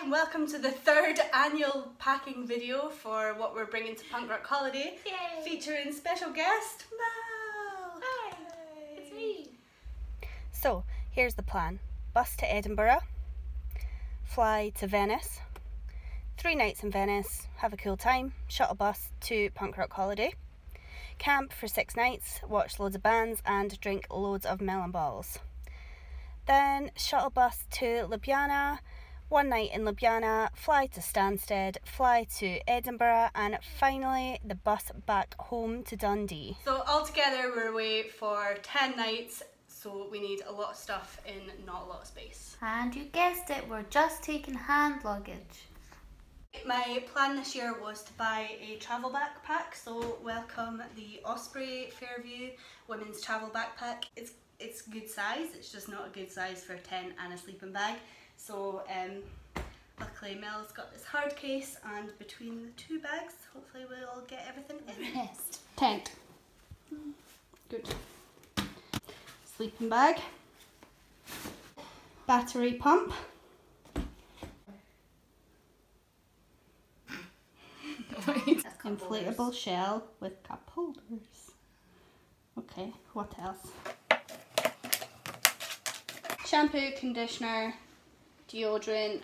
and welcome to the third annual packing video for what we're bringing to Rink Rock Holiday. Yay. Featuring special guest, Mel. Hi, it's me. So, here's the plan. Bus to Edinburgh, fly to Venice, 3 nights in Venice, have a cool time, shuttle bus to Rink Rock Holiday, camp for 6 nights, watch loads of bands and drink loads of melon balls. Then shuttle bus to Ljubljana, 1 night in Ljubljana, fly to Stansted, fly to Edinburgh, and finally the bus back home to Dundee. So altogether we're away for 10 nights, so we need a lot of stuff in not a lot of space. And you guessed it, we're just taking hand luggage. My plan this year was to buy a travel backpack, so welcome the Osprey Fairview women's travel backpack. It's good size, it's just not a good size for a tent and a sleeping bag. So luckily Mel's got this hard case, and between the 2 bags hopefully we'll get everything in. Rest. Tent. Good. Sleeping bag. Battery pump. Inflatable shell with cup holders. Okay, what else? Shampoo, conditioner, deodorant,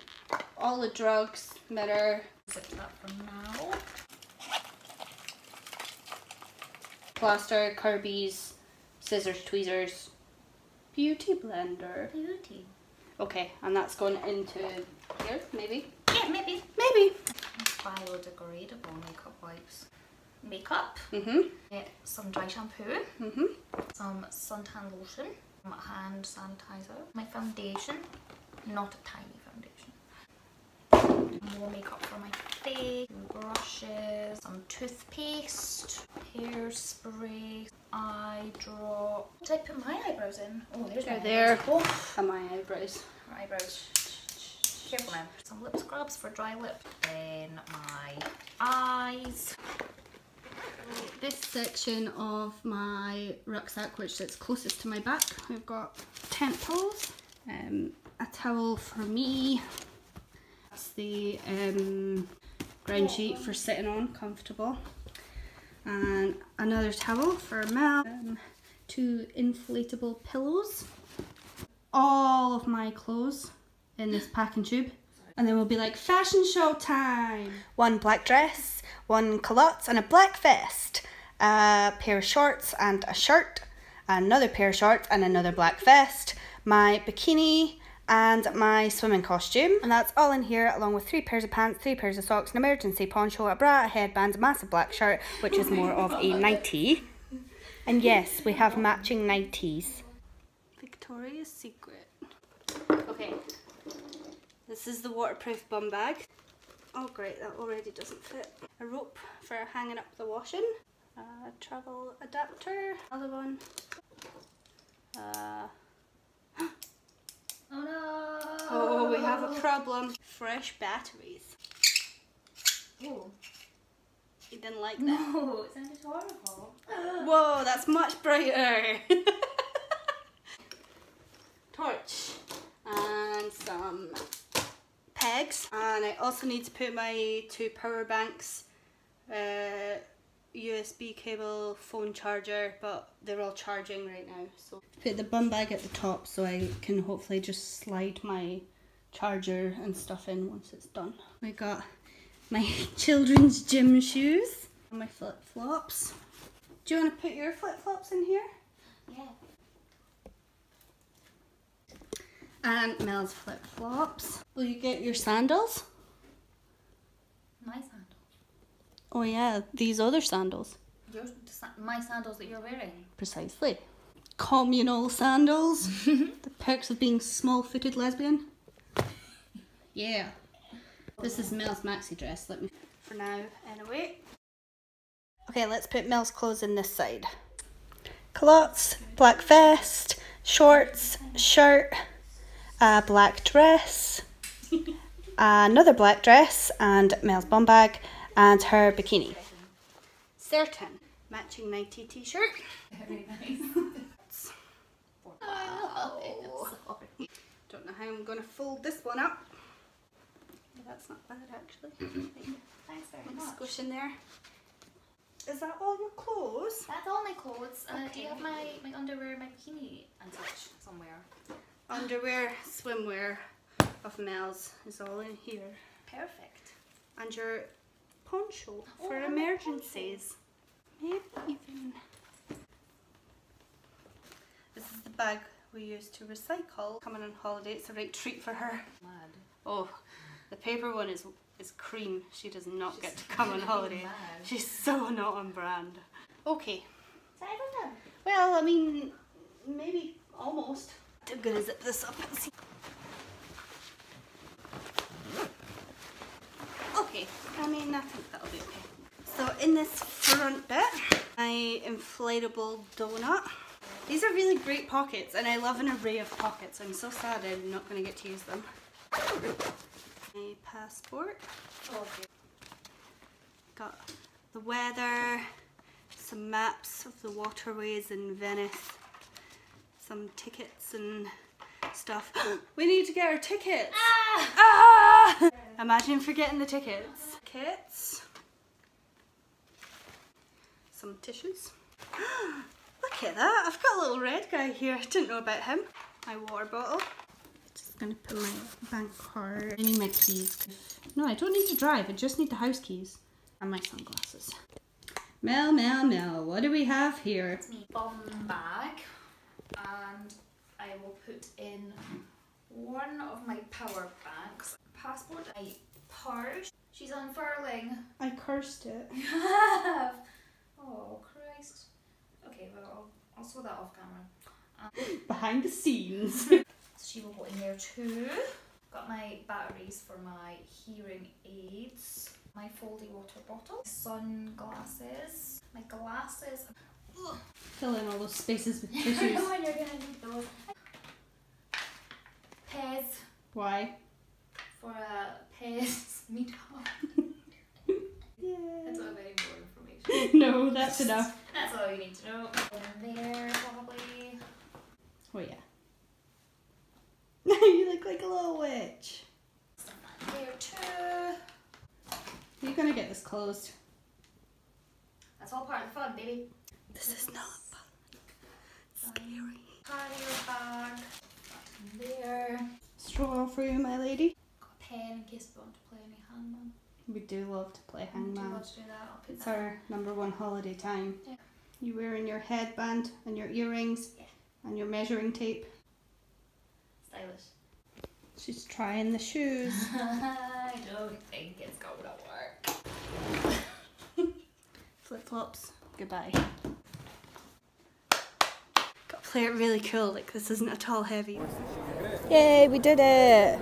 all the drugs, mirror. Zip that for now. Plaster, Kirby's, scissors, tweezers, beauty blender. Beauty. Okay, and that's going into here, maybe? Yeah, maybe. Maybe. Biodegradable makeup wipes. Makeup. Some dry shampoo. Some suntan lotion. Hand sanitizer. My foundation. Not a tiny foundation. More makeup for my face. Brushes. Some toothpaste. Hairspray. Eye drop. Did I put my eyebrows in? Oh, there's my There. eyebrows. And my eyebrows. My eyebrows. Careful now. Some lip scrubs for dry lip. Then my eyes. This section of my rucksack, which sits closest to my back, we've got tent poles, a towel for me, that's the ground sheet for sitting on, comfortable, and another towel for Mel, 2 inflatable pillows, all of my clothes in this packing tube. And then we'll be like, fashion show time! 1 black dress, 1 culottes and a black vest, a pair of shorts and a shirt, another pair of shorts and another black vest, my bikini and my swimming costume. And that's all in here, along with 3 pairs of pants, 3 pairs of socks, an emergency poncho, a bra, a headband, a massive black shirt, which is more of a nightie. And yes, we have matching nighties. Victoria's Secret. Okay. This is the waterproof bum bag. Oh great, that already doesn't fit. A rope for hanging up the washing. A travel adapter. Another one. Oh no! Oh, we have a problem. Fresh batteries. Oh. You didn't like that? No, it sounded horrible. Whoa, that's much brighter. Torch. And some pegs, and I also need to put my 2 power banks, USB cable, phone charger, but they're all charging right now. So put the bum bag at the top so I can hopefully just slide my charger and stuff in once it's done. I got my children's gym shoes and my flip-flops. Do you want to put your flip-flops in here? Yeah. And Mel's flip-flops. Will you get your sandals? My sandals. Oh yeah, these other sandals. My sandals that you're wearing. Precisely. Communal sandals. The perks of being small-footed lesbian. Yeah. This is Mel's maxi dress. Let me, for now, anyway. Okay, let's put Mel's clothes in this side. Culottes, black vest, shorts, shirt, a black dress, another black dress, and Mel's bum bag, and her bikini. Certain. Matching nighty t-shirt. Very nice. Wow. Don't know how I'm going to fold this one up. that's not bad actually. Thanks very Let's much. squish in there. Is that all your clothes? That's all my clothes. Do Okay. you have my underwear, my bikini and such somewhere? Underwear, swimwear of Mel's is all in here. Perfect. And your poncho Oh, for and my emergencies. Maybe even. This is the bag we use to recycle. Coming on holiday, it's a right treat for her. Mad. Oh, the paper one is cream. She does not get to come on really holiday. mad. She's so not on brand. Okay. So I don't know. Well, I mean, maybe almost. I'm gonna zip this up and see. Okay, I mean, I think that'll be okay. So in this front bit, my inflatable donut. These are really great pockets, and I love an array of pockets. I'm so sad I'm not going to get to use them. My passport. Okay. Got the weather, some maps of the waterways in Venice, some tickets and stuff. We need to get our tickets! Ah! Imagine forgetting the tickets. Tickets. Some tissues. Look at that, I've got a little red guy here. I didn't know about him. My water bottle. Just gonna put my bank card. I need my keys. No, I don't need to drive, I just need the house keys. And my sunglasses. Mel, what do we have here? It's me bum bag, and I will put in one of my power banks, passport, my purse. She's unfurling. I cursed it. Oh Christ. Okay, well I'll sew that off camera. Behind the scenes. She will go in there too. Got my batteries for my hearing aids, my foldy water bottle, sunglasses, my glasses. Ugh. Fill in all those spaces with I tissues. know you're gonna need those. Pez Why? for a Pez meetup. That's not very more information. No, that's enough. That's all you need to know. And there probably. Oh yeah. You look like a little witch. There too. You're gonna get this closed. That's all part of the fun, baby. This is not fun. Scary. Carrier bag. There. Straw for you, my lady. Got a pen in case we want to play any hangman. We do love to play Do you hangman. want to do that? I'll put It's that. our #1 holiday time. Yeah. You wearing your headband and your earrings and your measuring tape. Stylish. She's trying the shoes. I don't think it's gonna work. Flip-flops. Goodbye. Gotta play it really cool, like this isn't at all heavy. Yay, we did it!